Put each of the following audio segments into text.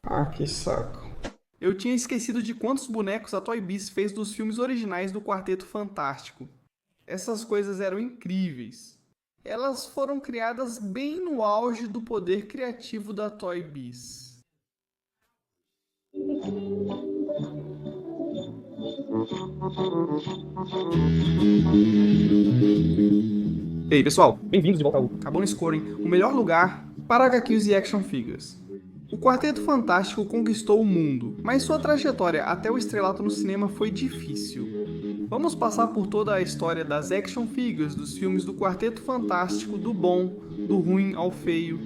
Ah, que saco. Eu tinha esquecido de quantos bonecos a Toy Biz fez dos filmes originais do Quarteto Fantástico. Essas coisas eram incríveis. Elas foram criadas bem no auge do poder criativo da Toy Biz. Ei, pessoal, bem-vindos de volta ao Acabou no Scoring, o melhor lugar para HQs e action figures. O Quarteto Fantástico conquistou o mundo, mas sua trajetória até o estrelato no cinema foi difícil. Vamos passar por toda a história das action figures dos filmes do Quarteto Fantástico, do bom, do ruim ao feio.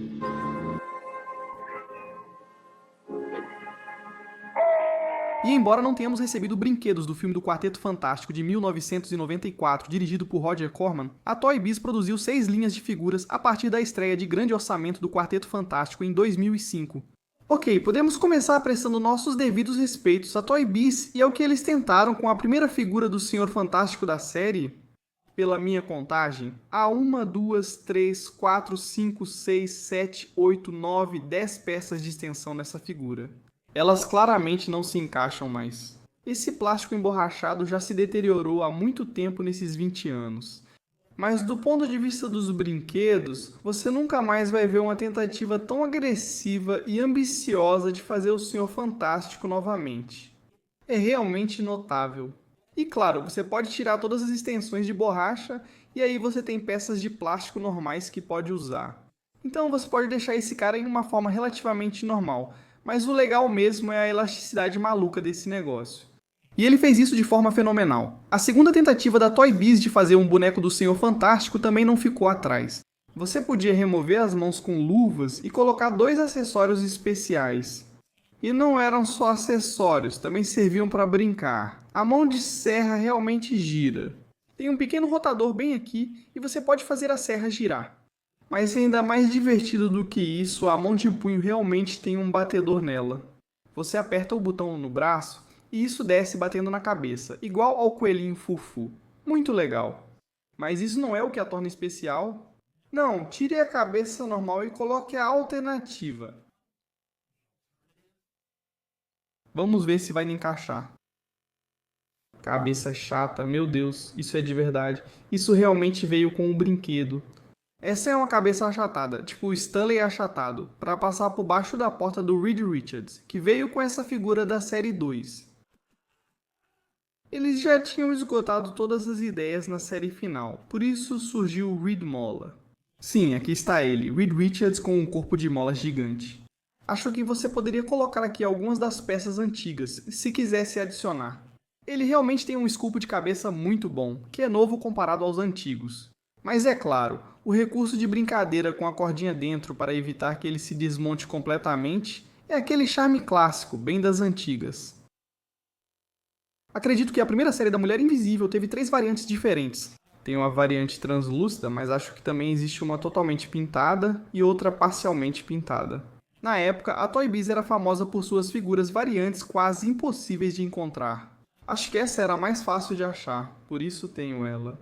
E embora não tenhamos recebido brinquedos do filme do Quarteto Fantástico de 1994, dirigido por Roger Corman, a Toy Biz produziu 6 linhas de figuras a partir da estreia de grande orçamento do Quarteto Fantástico em 2005. Ok, podemos começar prestando nossos devidos respeitos a Toy Biz e ao que eles tentaram com a primeira figura do Senhor Fantástico da série. Pela minha contagem, há 1, 2, 3, 4, 5, 6, 7, 8, 9, 10 peças de extensão nessa figura. Elas claramente não se encaixam mais. Esse plástico emborrachado já se deteriorou há muito tempo nesses 20 anos. Mas do ponto de vista dos brinquedos, você nunca mais vai ver uma tentativa tão agressiva e ambiciosa de fazer o Senhor Fantástico novamente. É realmente notável. E claro, você pode tirar todas as extensões de borracha e aí você tem peças de plástico normais que pode usar. Então você pode deixar esse cara em uma forma relativamente normal, mas o legal mesmo é a elasticidade maluca desse negócio. E ele fez isso de forma fenomenal. A segunda tentativa da Toy Biz de fazer um boneco do Senhor Fantástico também não ficou atrás. Você podia remover as mãos com luvas e colocar 2 acessórios especiais. E não eram só acessórios, também serviam para brincar. A mão de serra realmente gira. Tem um pequeno rotador bem aqui e você pode fazer a serra girar. Mas ainda mais divertido do que isso, a mão de punho realmente tem um batedor nela. Você aperta o botão no braço e isso desce batendo na cabeça, igual ao coelhinho Fufu. Muito legal. Mas isso não é o que a torna especial? Não, tire a cabeça normal e coloque a alternativa. Vamos ver se vai encaixar. Cabeça chata, meu Deus, isso é de verdade. Isso realmente veio com o brinquedo. Essa é uma cabeça achatada, tipo o Stanley achatado, para passar por baixo da porta do Reed Richards, que veio com essa figura da série 2. Eles já tinham esgotado todas as ideias na série final, por isso surgiu o Reed Mola. Sim, aqui está ele, Reed Richards com um corpo de mola gigante. Acho que você poderia colocar aqui algumas das peças antigas, se quisesse adicionar. Ele realmente tem um esculpo de cabeça muito bom, que é novo comparado aos antigos. Mas é claro, o recurso de brincadeira com a cordinha dentro para evitar que ele se desmonte completamente é aquele charme clássico, bem das antigas. Acredito que a primeira série da Mulher Invisível teve 3 variantes diferentes. Tem uma variante translúcida, mas acho que também existe uma totalmente pintada e outra parcialmente pintada. Na época, a Toy Biz era famosa por suas figuras variantes quase impossíveis de encontrar. Acho que essa era a mais fácil de achar, por isso tenho ela.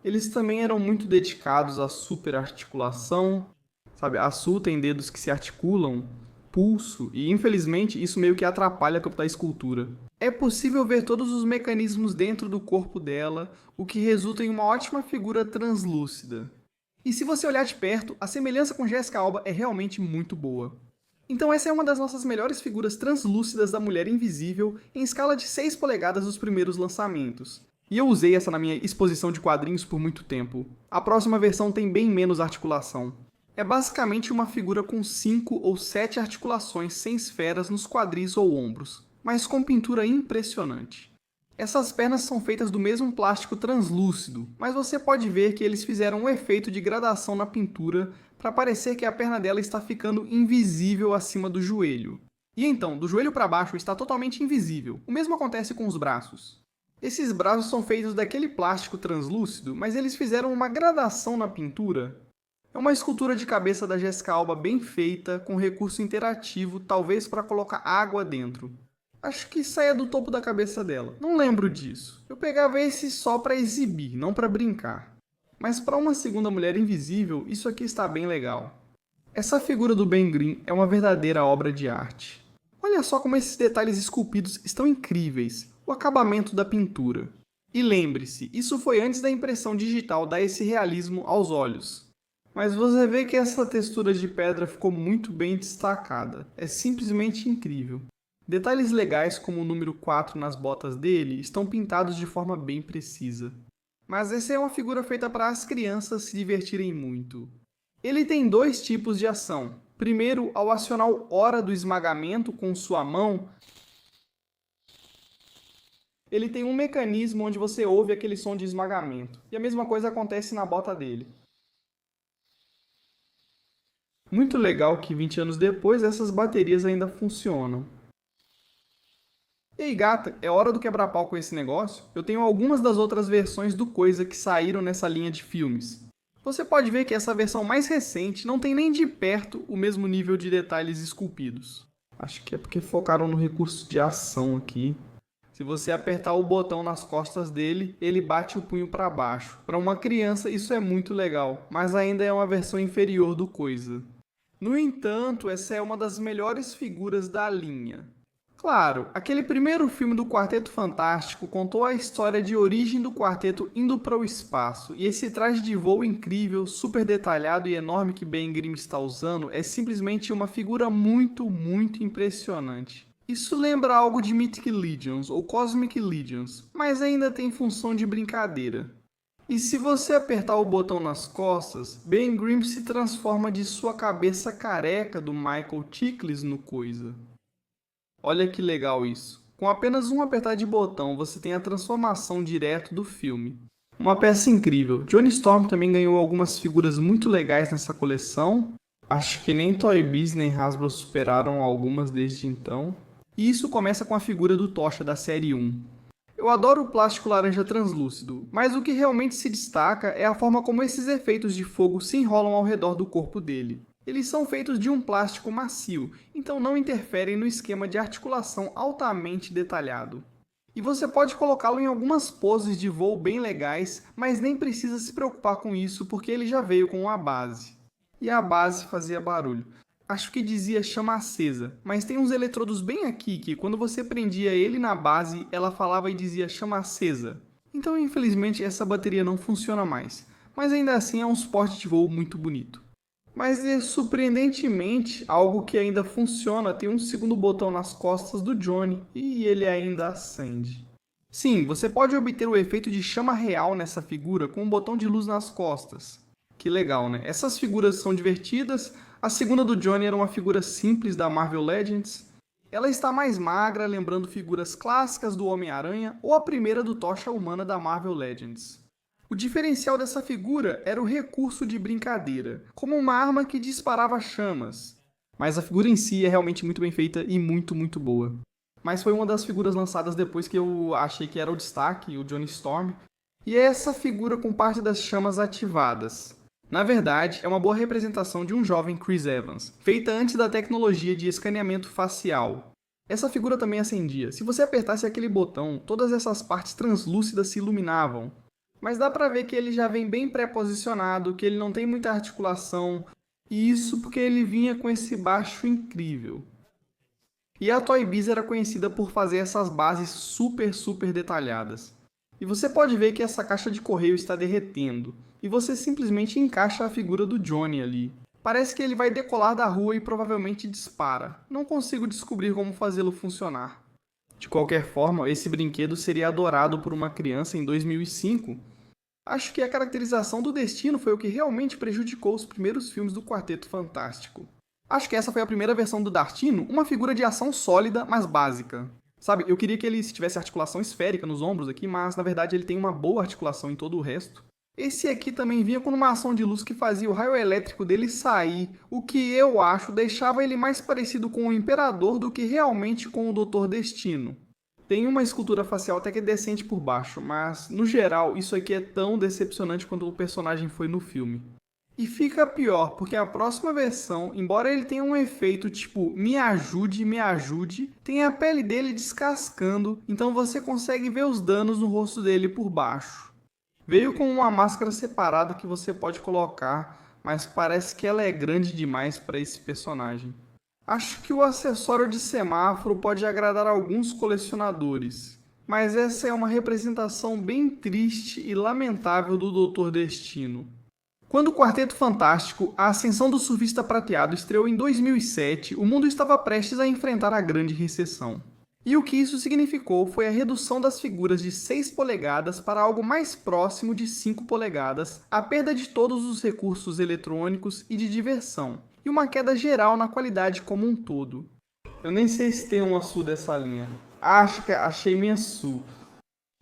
Eles também eram muito dedicados à superarticulação, sabe? A Su tem dedos que se articulam, pulso, e infelizmente isso meio que atrapalha a campo da escultura. É possível ver todos os mecanismos dentro do corpo dela, o que resulta em uma ótima figura translúcida. E se você olhar de perto, a semelhança com Jessica Alba é realmente muito boa. Então essa é uma das nossas melhores figuras translúcidas da Mulher Invisível em escala de 6 polegadas dos primeiros lançamentos. E eu usei essa na minha exposição de quadrinhos por muito tempo. A próxima versão tem bem menos articulação. É basicamente uma figura com 5 ou 7 articulações sem esferas nos quadris ou ombros, mas com pintura impressionante. Essas pernas são feitas do mesmo plástico translúcido, mas você pode ver que eles fizeram um efeito de gradação na pintura para parecer que a perna dela está ficando invisível acima do joelho. E então, do joelho para baixo está totalmente invisível. O mesmo acontece com os braços. Esses braços são feitos daquele plástico translúcido, mas eles fizeram uma gradação na pintura. É uma escultura de cabeça da Jessica Alba bem feita, com recurso interativo, talvez para colocar água dentro. Acho que saia do topo da cabeça dela. Não lembro disso. Eu pegava esse só para exibir, não para brincar. Mas para uma segunda Mulher Invisível, isso aqui está bem legal. Essa figura do Ben Grimm é uma verdadeira obra de arte. Olha só como esses detalhes esculpidos estão incríveis, o acabamento da pintura. E lembre-se, isso foi antes da impressão digital dar esse realismo aos olhos. Mas você vê que essa textura de pedra ficou muito bem destacada, é simplesmente incrível. Detalhes legais como o número 4 nas botas dele estão pintados de forma bem precisa. Mas essa é uma figura feita para as crianças se divertirem muito. Ele tem dois tipos de ação. Primeiro, ao acionar o Hora do Esmagamento com sua mão, ele tem um mecanismo onde você ouve aquele som de esmagamento. E a mesma coisa acontece na bota dele. Muito legal que 20 anos depois essas baterias ainda funcionam. E aí, gata, é hora do quebra-pau com esse negócio? Eu tenho algumas das outras versões do Coisa que saíram nessa linha de filmes. Você pode ver que essa versão mais recente não tem nem de perto o mesmo nível de detalhes esculpidos. Acho que é porque focaram no recurso de ação aqui. Se você apertar o botão nas costas dele, ele bate o punho para baixo. Para uma criança isso é muito legal, mas ainda é uma versão inferior do Coisa. No entanto, essa é uma das melhores figuras da linha. Claro, aquele primeiro filme do Quarteto Fantástico contou a história de origem do quarteto indo para o espaço, e esse traje de voo incrível, super detalhado e enorme que Ben Grimm está usando é simplesmente uma figura muito impressionante. Isso lembra algo de Mythic Legions ou Cosmic Legions, mas ainda tem função de brincadeira. E se você apertar o botão nas costas, Ben Grimm se transforma de sua cabeça careca do Michael Chiklis no Coisa. Olha que legal isso. Com apenas um apertar de botão, você tem a transformação direto do filme. Uma peça incrível. Johnny Storm também ganhou algumas figuras muito legais nessa coleção. Acho que nem Toy Biz nem Hasbro superaram algumas desde então. E isso começa com a figura do Tocha da série 1. Eu adoro o plástico laranja translúcido, mas o que realmente se destaca é a forma como esses efeitos de fogo se enrolam ao redor do corpo dele. Eles são feitos de um plástico macio, então não interferem no esquema de articulação altamente detalhado. E você pode colocá-lo em algumas poses de voo bem legais, mas nem precisa se preocupar com isso porque ele já veio com uma base. E a base fazia barulho. Acho que dizia chama acesa, mas tem uns eletrodos bem aqui que quando você prendia ele na base, ela falava e dizia chama acesa. Então infelizmente essa bateria não funciona mais, mas ainda assim é um suporte de voo muito bonito. Mas surpreendentemente, algo que ainda funciona tem um segundo botão nas costas do Johnny e ele ainda acende. Sim, você pode obter o efeito de chama real nessa figura com um botão de luz nas costas. Que legal, né? Essas figuras são divertidas. A segunda do Johnny era uma figura simples da Marvel Legends. Ela está mais magra, lembrando figuras clássicas do Homem-Aranha ou a primeira do Tocha Humana da Marvel Legends. O diferencial dessa figura era o recurso de brincadeira, como uma arma que disparava chamas. Mas a figura em si é realmente muito bem feita e muito boa. Mas foi uma das figuras lançadas depois que eu achei que era o destaque, o Johnny Storm. E é essa figura com parte das chamas ativadas. Na verdade, é uma boa representação de um jovem Chris Evans, feita antes da tecnologia de escaneamento facial. Essa figura também acendia. Se você apertasse aquele botão, todas essas partes translúcidas se iluminavam. Mas dá pra ver que ele já vem bem pré-posicionado, que ele não tem muita articulação, e isso porque ele vinha com esse baixo incrível. E a Toy Biz era conhecida por fazer essas bases super detalhadas. E você pode ver que essa caixa de correio está derretendo, e você simplesmente encaixa a figura do Johnny ali. Parece que ele vai decolar da rua e provavelmente dispara. Não consigo descobrir como fazê-lo funcionar. De qualquer forma, esse brinquedo seria adorado por uma criança em 2005. Acho que a caracterização do destino foi o que realmente prejudicou os primeiros filmes do Quarteto Fantástico. Acho que essa foi a primeira versão do Destino, uma figura de ação sólida, mas básica. Sabe, eu queria que ele tivesse articulação esférica nos ombros aqui, mas na verdade ele tem uma boa articulação em todo o resto. Esse aqui também vinha com uma ação de luz que fazia o raio elétrico dele sair, o que eu acho deixava ele mais parecido com o Imperador do que realmente com o Doutor Destino. Tem uma escultura facial até que é decente por baixo, mas no geral isso aqui é tão decepcionante quanto o personagem foi no filme. E fica pior, porque a próxima versão, embora ele tenha um efeito tipo me ajude, tem a pele dele descascando, então você consegue ver os danos no rosto dele por baixo. Veio com uma máscara separada que você pode colocar, mas parece que ela é grande demais para esse personagem. Acho que o acessório de semáforo pode agradar alguns colecionadores, mas essa é uma representação bem triste e lamentável do Doutor Destino. Quando o Quarteto Fantástico, A Ascensão do Surfista Prateado, estreou em 2007, o mundo estava prestes a enfrentar a Grande Recessão. E o que isso significou foi a redução das figuras de 6 polegadas para algo mais próximo de 5 polegadas, a perda de todos os recursos eletrônicos e de diversão, e uma queda geral na qualidade como um todo. Eu nem sei se tem uma SU dessa linha. Acho que achei minha SU.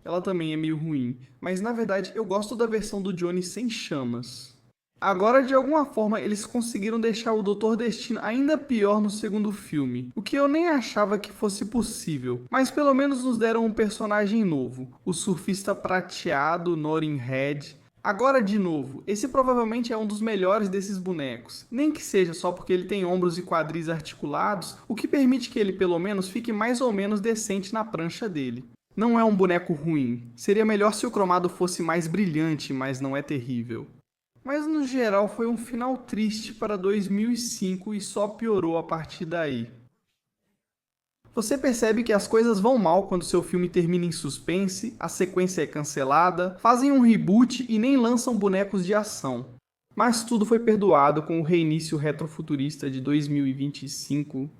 Ela também é meio ruim, mas na verdade eu gosto da versão do Johnny sem chamas. Agora, de alguma forma, eles conseguiram deixar o Doutor Destino ainda pior no segundo filme, o que eu nem achava que fosse possível, mas pelo menos nos deram um personagem novo, o surfista prateado Norin Red. Agora, de novo, esse provavelmente é um dos melhores desses bonecos, nem que seja só porque ele tem ombros e quadris articulados, o que permite que ele pelo menos fique mais ou menos decente na prancha dele. Não é um boneco ruim, seria melhor se o cromado fosse mais brilhante, mas não é terrível. Mas no geral foi um final triste para 2005 e só piorou a partir daí. Você percebe que as coisas vão mal quando seu filme termina em suspense, a sequência é cancelada, fazem um reboot e nem lançam bonecos de ação. Mas tudo foi perdoado com o reinício retrofuturista de 2025.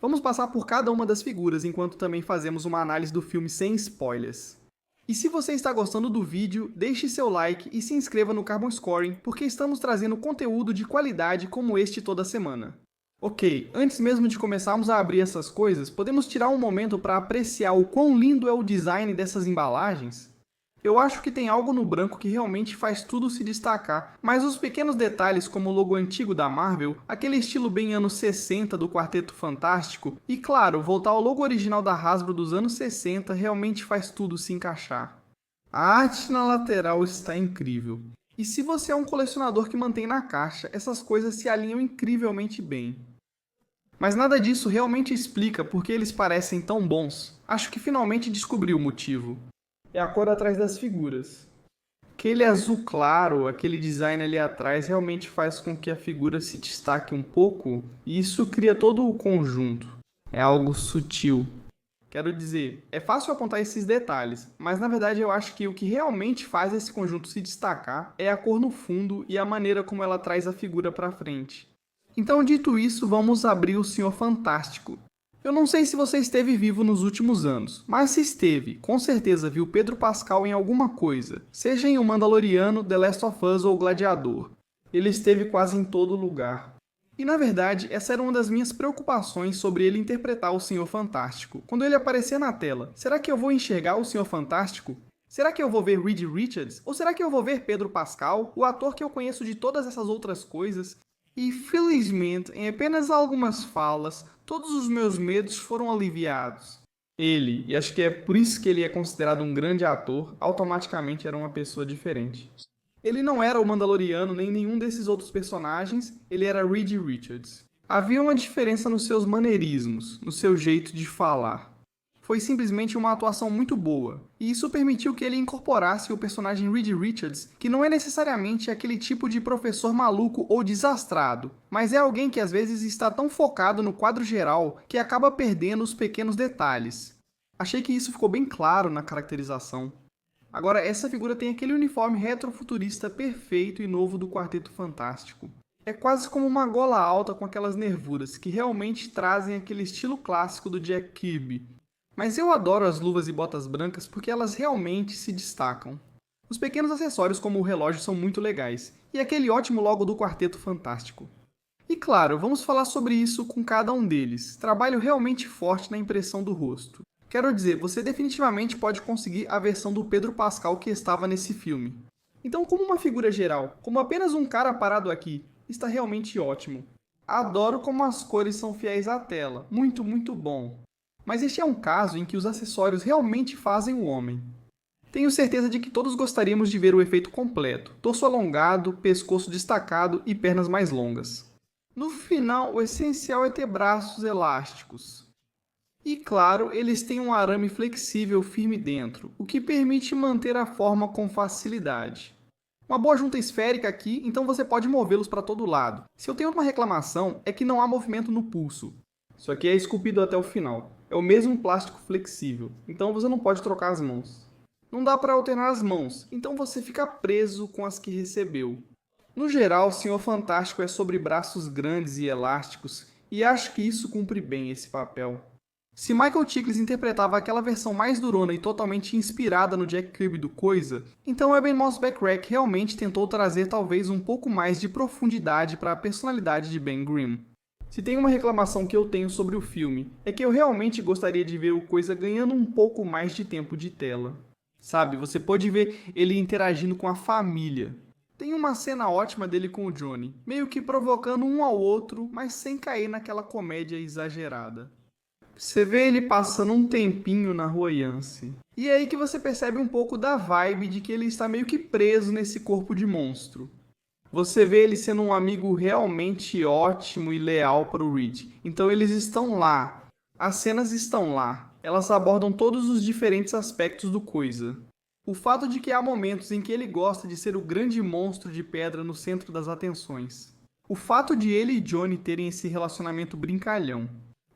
Vamos passar por cada uma das figuras enquanto também fazemos uma análise do filme sem spoilers. E se você está gostando do vídeo, deixe seu like e se inscreva no Carbon Scoring, porque estamos trazendo conteúdo de qualidade como este toda semana. Ok, antes mesmo de começarmos a abrir essas coisas, podemos tirar um momento para apreciar o quão lindo é o design dessas embalagens? Eu acho que tem algo no branco que realmente faz tudo se destacar, mas os pequenos detalhes como o logo antigo da Marvel, aquele estilo bem anos 60 do Quarteto Fantástico, e claro, voltar ao logo original da Hasbro dos anos 60 realmente faz tudo se encaixar. A arte na lateral está incrível. E se você é um colecionador que mantém na caixa, essas coisas se alinham incrivelmente bem. Mas nada disso realmente explica por que eles parecem tão bons. Acho que finalmente descobri o motivo. É a cor atrás das figuras. Aquele azul claro, aquele design ali atrás realmente faz com que a figura se destaque um pouco e isso cria todo o conjunto. É algo sutil. Quero dizer, é fácil apontar esses detalhes, mas na verdade eu acho que o que realmente faz esse conjunto se destacar é a cor no fundo e a maneira como ela traz a figura para frente. Então, dito isso, vamos abrir o Senhor Fantástico. Eu não sei se você esteve vivo nos últimos anos, mas se esteve, com certeza viu Pedro Pascal em alguma coisa, seja em O Mandaloriano, The Last of Us ou Gladiador. Ele esteve quase em todo lugar. E na verdade, essa era uma das minhas preocupações sobre ele interpretar o Senhor Fantástico. Quando ele aparecer na tela, será que eu vou enxergar o Senhor Fantástico? Será que eu vou ver Reed Richards? Ou será que eu vou ver Pedro Pascal, o ator que eu conheço de todas essas outras coisas? E felizmente, em apenas algumas falas, todos os meus medos foram aliviados. Ele, e acho que é por isso que ele é considerado um grande ator, automaticamente era uma pessoa diferente. Ele não era o Mandaloriano nem nenhum desses outros personagens, ele era Reed Richards. Havia uma diferença nos seus maneirismos, no seu jeito de falar. Foi simplesmente uma atuação muito boa, e isso permitiu que ele incorporasse o personagem Reed Richards, que não é necessariamente aquele tipo de professor maluco ou desastrado, mas é alguém que às vezes está tão focado no quadro geral que acaba perdendo os pequenos detalhes. Achei que isso ficou bem claro na caracterização. Agora, essa figura tem aquele uniforme retrofuturista perfeito e novo do Quarteto Fantástico. É quase como uma gola alta com aquelas nervuras que realmente trazem aquele estilo clássico do Jack Kirby. Mas eu adoro as luvas e botas brancas porque elas realmente se destacam. Os pequenos acessórios como o relógio são muito legais, e aquele ótimo logo do Quarteto Fantástico. E claro, vamos falar sobre isso com cada um deles. Trabalho realmente forte na impressão do rosto. Quero dizer, você definitivamente pode conseguir a versão do Pedro Pascal que estava nesse filme. Então, como uma figura geral, como apenas um cara parado aqui, está realmente ótimo. Adoro como as cores são fiéis à tela, muito, muito bom. Mas este é um caso em que os acessórios realmente fazem o homem. Tenho certeza de que todos gostaríamos de ver o efeito completo, torso alongado, pescoço destacado e pernas mais longas. No final, o essencial é ter braços elásticos. E claro, eles têm um arame flexível firme dentro, o que permite manter a forma com facilidade. Uma boa junta esférica aqui, então você pode movê-los para todo lado. Se eu tenho uma reclamação, é que não há movimento no pulso. Isso aqui é esculpido até o final. É o mesmo plástico flexível, então você não pode trocar as mãos. Não dá para alternar as mãos, então você fica preso com as que recebeu. No geral, o Senhor Fantástico é sobre braços grandes e elásticos, e acho que isso cumpre bem esse papel. Se Michael Chiklis interpretava aquela versão mais durona e totalmente inspirada no Jack Kirby do Coisa, então Eben Moss Backrack realmente tentou trazer talvez um pouco mais de profundidade para a personalidade de Ben Grimm. Se tem uma reclamação que eu tenho sobre o filme, é que eu realmente gostaria de ver o Coisa ganhando um pouco mais de tempo de tela. Sabe, você pode ver ele interagindo com a família. Tem uma cena ótima dele com o Johnny, meio que provocando um ao outro, mas sem cair naquela comédia exagerada. Você vê ele passando um tempinho na rua Yance. E é aí que você percebe um pouco da vibe de que ele está meio que preso nesse corpo de monstro. Você vê ele sendo um amigo realmente ótimo e leal para o Reed. Então eles estão lá. As cenas estão lá. Elas abordam todos os diferentes aspectos do Coisa. O fato de que há momentos em que ele gosta de ser o grande monstro de pedra no centro das atenções. O fato de ele e Johnny terem esse relacionamento brincalhão.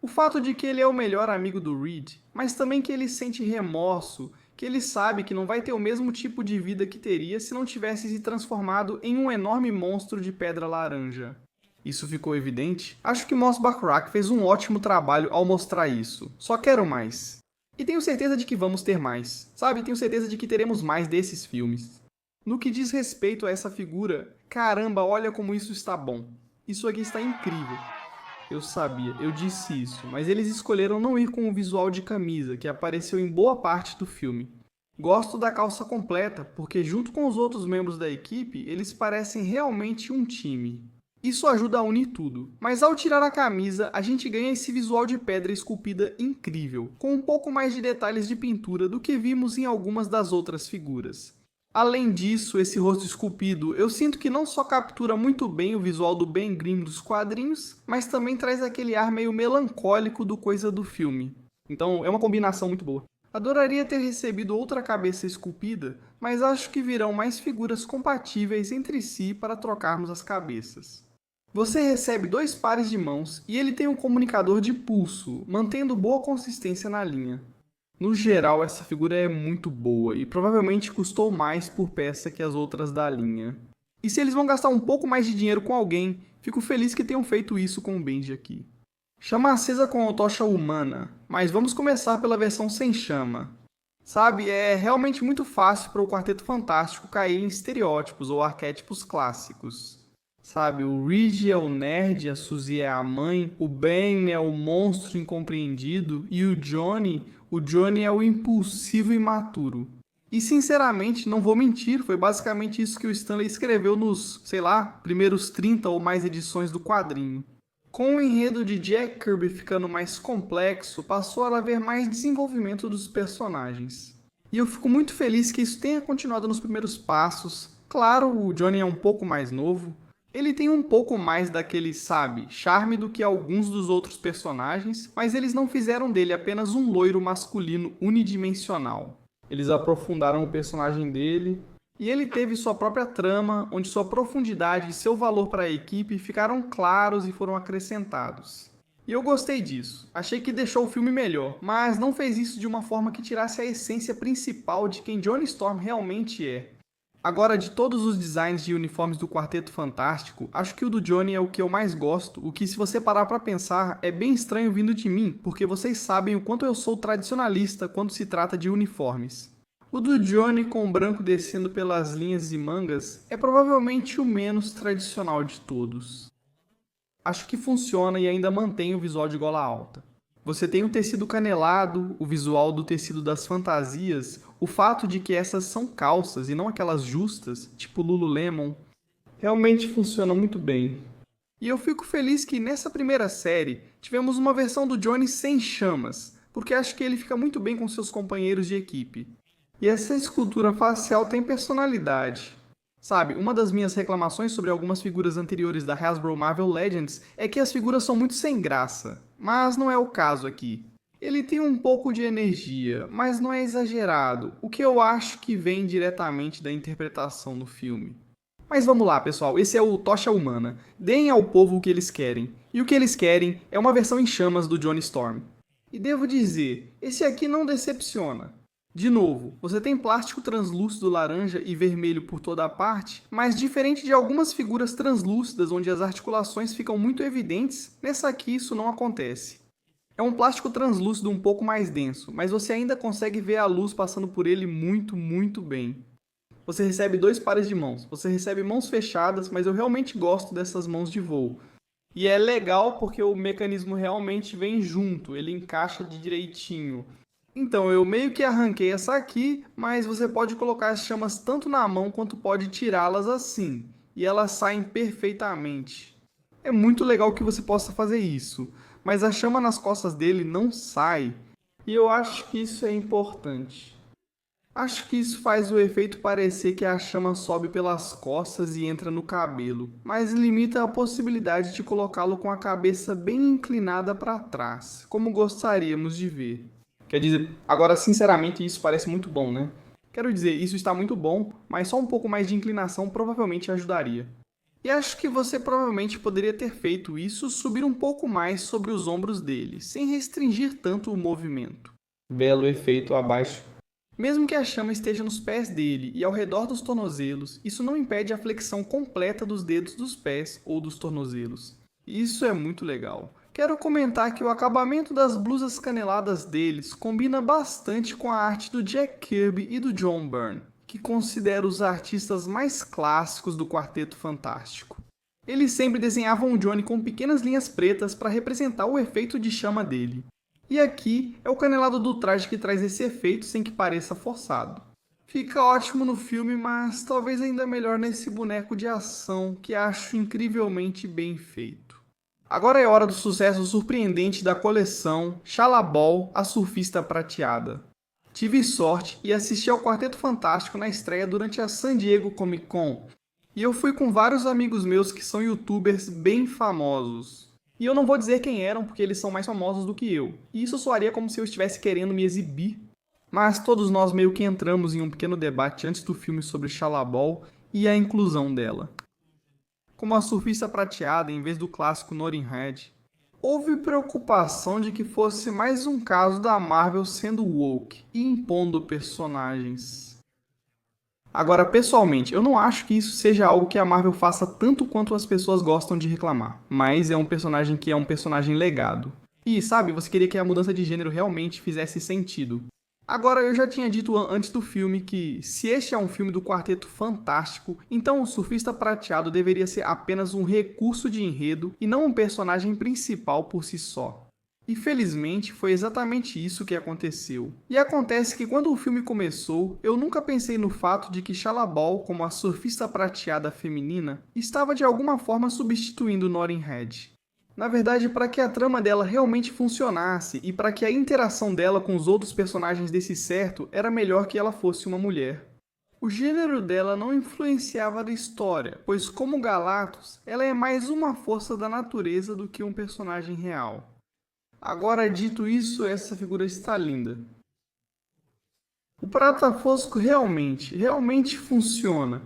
O fato de que ele é o melhor amigo do Reed, mas também que ele sente remorso, que ele sabe que não vai ter o mesmo tipo de vida que teria se não tivesse se transformado em um enorme monstro de pedra laranja. Isso ficou evidente? Acho que Moss Backrack fez um ótimo trabalho ao mostrar isso. Só quero mais. E tenho certeza de que vamos ter mais. Sabe, tenho certeza de que teremos mais desses filmes. No que diz respeito a essa figura, caramba, olha como isso está bom. Isso aqui está incrível. Eu sabia, eu disse isso, mas eles escolheram não ir com o visual de camisa, que apareceu em boa parte do filme. Gosto da calça completa, porque junto com os outros membros da equipe, eles parecem realmente um time. Isso ajuda a unir tudo, mas ao tirar a camisa, a gente ganha esse visual de pedra esculpida incrível, com um pouco mais de detalhes de pintura do que vimos em algumas das outras figuras. Além disso, esse rosto esculpido, eu sinto que não só captura muito bem o visual do Ben Grimm dos quadrinhos, mas também traz aquele ar meio melancólico do Coisa do filme. Então é uma combinação muito boa. Adoraria ter recebido outra cabeça esculpida, mas acho que virão mais figuras compatíveis entre si para trocarmos as cabeças. Você recebe 2 pares de mãos e ele tem um comunicador de pulso, mantendo boa consistência na linha. No geral, essa figura é muito boa e provavelmente custou mais por peça que as outras da linha. E se eles vão gastar um pouco mais de dinheiro com alguém, fico feliz que tenham feito isso com o Benji aqui. Chama acesa com a tocha humana, mas vamos começar pela versão sem chama. Sabe, é realmente muito fácil para o Quarteto Fantástico cair em estereótipos ou arquétipos clássicos. Sabe, o Reed é o nerd, a Suzy é a mãe, o Ben é o monstro incompreendido e o Johnny é o impulsivo e imaturo. E sinceramente, não vou mentir, foi basicamente isso que o Stan Lee escreveu nos, primeiros 30 ou mais edições do quadrinho. Com o enredo de Jack Kirby ficando mais complexo, passou a haver mais desenvolvimento dos personagens. E eu fico muito feliz que isso tenha continuado nos primeiros passos. Claro, o Johnny é um pouco mais novo. Ele tem um pouco mais daquele, charme do que alguns dos outros personagens, mas eles não fizeram dele apenas um loiro masculino unidimensional. Eles aprofundaram o personagem dele, e ele teve sua própria trama, onde sua profundidade e seu valor para a equipe ficaram claros e foram acrescentados. E eu gostei disso, achei que deixou o filme melhor, mas não fez isso de uma forma que tirasse a essência principal de quem Johnny Storm realmente é. Agora, de todos os designs de uniformes do Quarteto Fantástico, acho que o do Johnny é o que eu mais gosto, o que, se você parar pra pensar, é bem estranho vindo de mim, porque vocês sabem o quanto eu sou tradicionalista quando se trata de uniformes. O do Johnny com o branco descendo pelas linhas e mangas é provavelmente o menos tradicional de todos. Acho que funciona e ainda mantém o visual de gola alta. Você tem o tecido canelado, o visual do tecido das fantasias, o fato de que essas são calças e não aquelas justas, tipo Lululemon, realmente funciona muito bem. E eu fico feliz que nessa primeira série tivemos uma versão do Johnny sem chamas, porque acho que ele fica muito bem com seus companheiros de equipe. E essa escultura facial tem personalidade. Sabe, uma das minhas reclamações sobre algumas figuras anteriores da Hasbro Marvel Legends é que as figuras são muito sem graça, mas não é o caso aqui. Ele tem um pouco de energia, mas não é exagerado, o que eu acho que vem diretamente da interpretação no filme. Mas vamos lá, pessoal, esse é o Tocha Humana. Deem ao povo o que eles querem. E o que eles querem é uma versão em chamas do Johnny Storm. E devo dizer, esse aqui não decepciona. De novo, você tem plástico translúcido laranja e vermelho por toda a parte, mas diferente de algumas figuras translúcidas onde as articulações ficam muito evidentes, nessa aqui isso não acontece. É um plástico translúcido um pouco mais denso, mas você ainda consegue ver a luz passando por ele muito bem. Você recebe 2 pares de mãos, você recebe mãos fechadas, mas eu realmente gosto dessas mãos de voo. E é legal porque o mecanismo realmente vem junto, ele encaixa de direitinho. Então, eu meio que arranquei essa aqui, mas você pode colocar as chamas tanto na mão quanto pode tirá-las assim. E elas saem perfeitamente. É muito legal que você possa fazer isso, mas a chama nas costas dele não sai. E eu acho que isso é importante. Acho que isso faz o efeito parecer que a chama sobe pelas costas e entra no cabelo, mas limita a possibilidade de colocá-lo com a cabeça bem inclinada para trás, como gostaríamos de ver. Quer dizer, agora sinceramente isso parece muito bom, né? Quero dizer, isso está muito bom, mas só um pouco mais de inclinação provavelmente ajudaria. E acho que você provavelmente poderia ter feito isso subir um pouco mais sobre os ombros dele, sem restringir tanto o movimento. Belo efeito abaixo. Mesmo que a chama esteja nos pés dele e ao redor dos tornozelos, isso não impede a flexão completa dos dedos dos pés ou dos tornozelos. Isso é muito legal. Quero comentar que o acabamento das blusas caneladas deles combina bastante com a arte do Jack Kirby e do John Byrne, que considero os artistas mais clássicos do Quarteto Fantástico. Eles sempre desenhavam o Johnny com pequenas linhas pretas para representar o efeito de chama dele. E aqui é o canelado do traje que traz esse efeito sem que pareça forçado. Fica ótimo no filme, mas talvez ainda melhor nesse boneco de ação que acho incrivelmente bem feito. Agora é hora do sucesso surpreendente da coleção Shalabal, a Surfista Prateada. Tive sorte e assisti ao Quarteto Fantástico na estreia durante a San Diego Comic Con. E eu fui com vários amigos meus que são youtubers bem famosos. E eu não vou dizer quem eram porque eles são mais famosos do que eu. E isso soaria como se eu estivesse querendo me exibir. Mas todos nós meio que entramos em um pequeno debate antes do filme sobre Shalabal e a inclusão dela. Como a Surfista Prateada em vez do clássico Notting Head, houve preocupação de que fosse mais um caso da Marvel sendo woke e impondo personagens. Agora, pessoalmente, eu não acho que isso seja algo que a Marvel faça tanto quanto as pessoas gostam de reclamar, mas é um personagem que é um personagem legado. E, sabe, você queria que a mudança de gênero realmente fizesse sentido. Agora, eu já tinha dito antes do filme que, se este é um filme do Quarteto Fantástico, então o Surfista Prateado deveria ser apenas um recurso de enredo e não um personagem principal por si só. E felizmente foi exatamente isso que aconteceu. E acontece que quando o filme começou, eu nunca pensei no fato de que Shalabal, como a surfista prateada feminina, estava de alguma forma substituindo Notting Head. Na verdade, para que a trama dela realmente funcionasse e para que a interação dela com os outros personagens desse certo, era melhor que ela fosse uma mulher. O gênero dela não influenciava da história, pois como Galactus, ela é mais uma força da natureza do que um personagem real. Agora, dito isso, essa figura está linda. O prata fosco realmente funciona.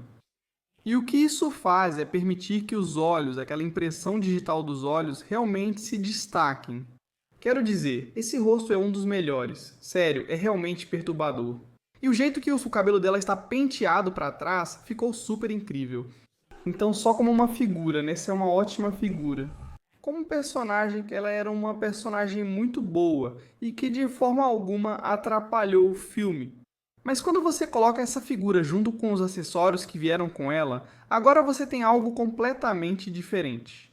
E o que isso faz é permitir que os olhos, aquela impressão digital dos olhos, realmente se destaquem. Quero dizer, esse rosto é um dos melhores. Sério, é realmente perturbador. E o jeito que o cabelo dela está penteado para trás ficou super incrível. Então, só como uma figura, né? Essa é uma ótima figura. Como personagem, ela era uma personagem muito boa e que de forma alguma atrapalhou o filme. Mas quando você coloca essa figura junto com os acessórios que vieram com ela, agora você tem algo completamente diferente.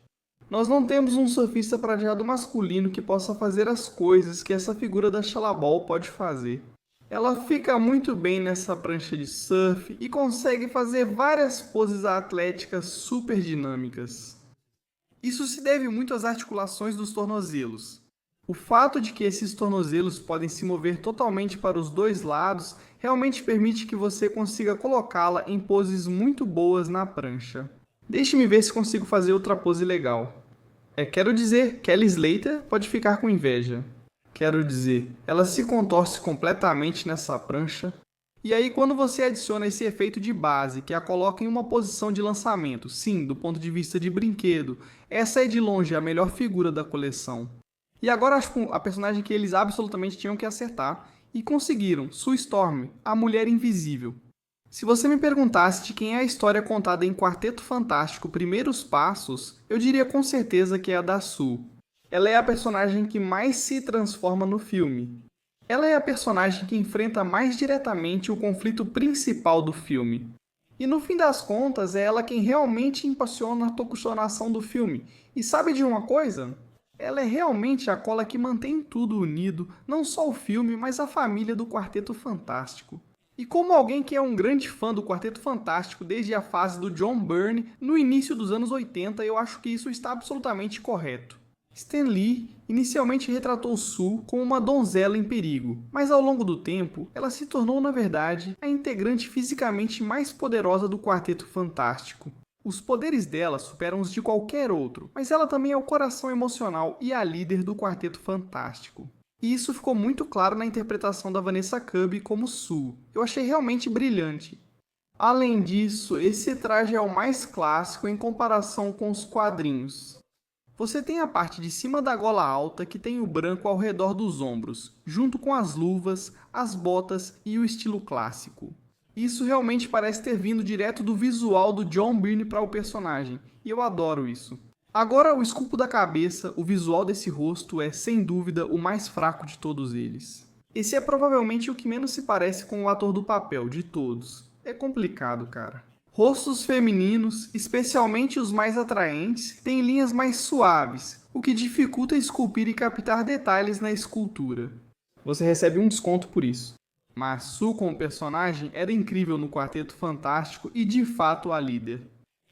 Nós não temos um surfista prateado masculino que possa fazer as coisas que essa figura da Shalabal pode fazer. Ela fica muito bem nessa prancha de surf e consegue fazer várias poses atléticas super dinâmicas. Isso se deve muito às articulações dos tornozelos. O fato de que esses tornozelos podem se mover totalmente para os dois lados realmente permite que você consiga colocá-la em poses muito boas na prancha. Deixe-me ver se consigo fazer outra pose legal. Quero dizer, Kelly Slater pode ficar com inveja. Quero dizer, ela se contorce completamente nessa prancha. E aí, quando você adiciona esse efeito de base, que a coloca em uma posição de lançamento, sim, do ponto de vista de brinquedo, essa é de longe a melhor figura da coleção. E agora acho que a personagem que eles absolutamente tinham que acertar, e conseguiram, Sue Storm, a Mulher Invisível. Se você me perguntasse de quem é a história contada em Quarteto Fantástico Primeiros Passos, eu diria com certeza que é a da Sue. Ela é a personagem que mais se transforma no filme. Ela é a personagem que enfrenta mais diretamente o conflito principal do filme. E no fim das contas, é ela quem realmente impulsiona a tokushonação do filme. E sabe de uma coisa? Ela é realmente a cola que mantém tudo unido, não só o filme, mas a família do Quarteto Fantástico. E como alguém que é um grande fã do Quarteto Fantástico desde a fase do John Byrne, no início dos anos 80, eu acho que isso está absolutamente correto. Stan Lee inicialmente retratou Sue como uma donzela em perigo, mas ao longo do tempo, ela se tornou, na verdade, a integrante fisicamente mais poderosa do Quarteto Fantástico. Os poderes dela superam os de qualquer outro, mas ela também é o coração emocional e a líder do Quarteto Fantástico. E isso ficou muito claro na interpretação da Vanessa Kirby como Sue. Eu achei realmente brilhante. Além disso, esse traje é o mais clássico em comparação com os quadrinhos. Você tem a parte de cima da gola alta que tem o branco ao redor dos ombros, junto com as luvas, as botas e o estilo clássico. Isso realmente parece ter vindo direto do visual do John Byrne para o personagem, e eu adoro isso. Agora, o esculpo da cabeça, o visual desse rosto é, sem dúvida, o mais fraco de todos eles. Esse é provavelmente o que menos se parece com o ator do papel, de todos. É complicado, cara. Rostos femininos, especialmente os mais atraentes, têm linhas mais suaves, o que dificulta esculpir e captar detalhes na escultura. Você recebe um desconto por isso. Mas Sue como personagem era incrível no Quarteto Fantástico e de fato a líder.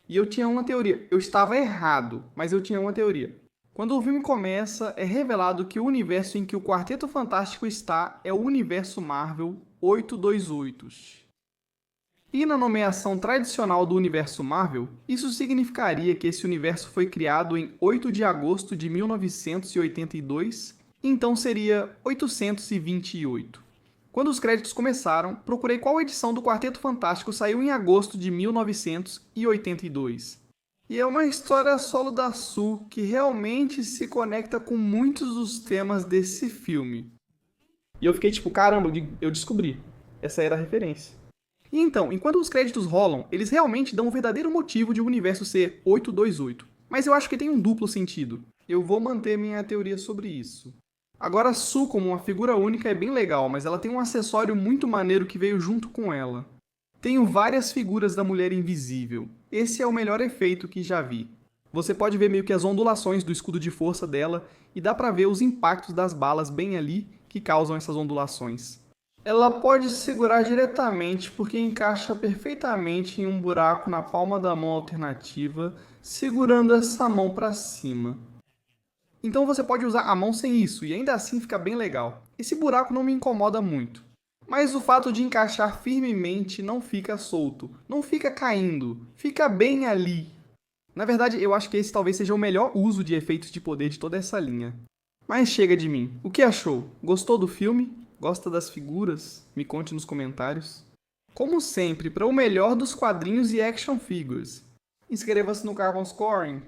E eu tinha uma teoria. Eu estava errado, mas eu tinha uma teoria. Quando o filme começa, é revelado que o universo em que o Quarteto Fantástico está é o universo Marvel 828. E na nomeação tradicional do universo Marvel, isso significaria que esse universo foi criado em 8 de agosto de 1982, então seria 828. Quando os créditos começaram, procurei qual edição do Quarteto Fantástico saiu em agosto de 1982. E é uma história solo da Sue que realmente se conecta com muitos dos temas desse filme. E eu fiquei tipo, caramba, eu descobri. Essa era a referência. E então, enquanto os créditos rolam, eles realmente dão um verdadeiro motivo de o universo ser 828. Mas eu acho que tem um duplo sentido. Eu vou manter minha teoria sobre isso. Agora, a Sue como uma figura única é bem legal, mas ela tem um acessório muito maneiro que veio junto com ela. Tenho várias figuras da Mulher Invisível. Esse é o melhor efeito que já vi. Você pode ver meio que as ondulações do escudo de força dela e dá pra ver os impactos das balas bem ali que causam essas ondulações. Ela pode segurar diretamente porque encaixa perfeitamente em um buraco na palma da mão alternativa, segurando essa mão para cima. Então você pode usar a mão sem isso e ainda assim fica bem legal. Esse buraco não me incomoda muito. Mas o fato de encaixar firmemente não fica solto, não fica caindo, fica bem ali. Na verdade, eu acho que esse talvez seja o melhor uso de efeitos de poder de toda essa linha. Mas chega de mim. O que achou? Gostou do filme? Gosta das figuras? Me conte nos comentários. Como sempre, para o melhor dos quadrinhos e action figures. Inscreva-se no Carbon Scoring.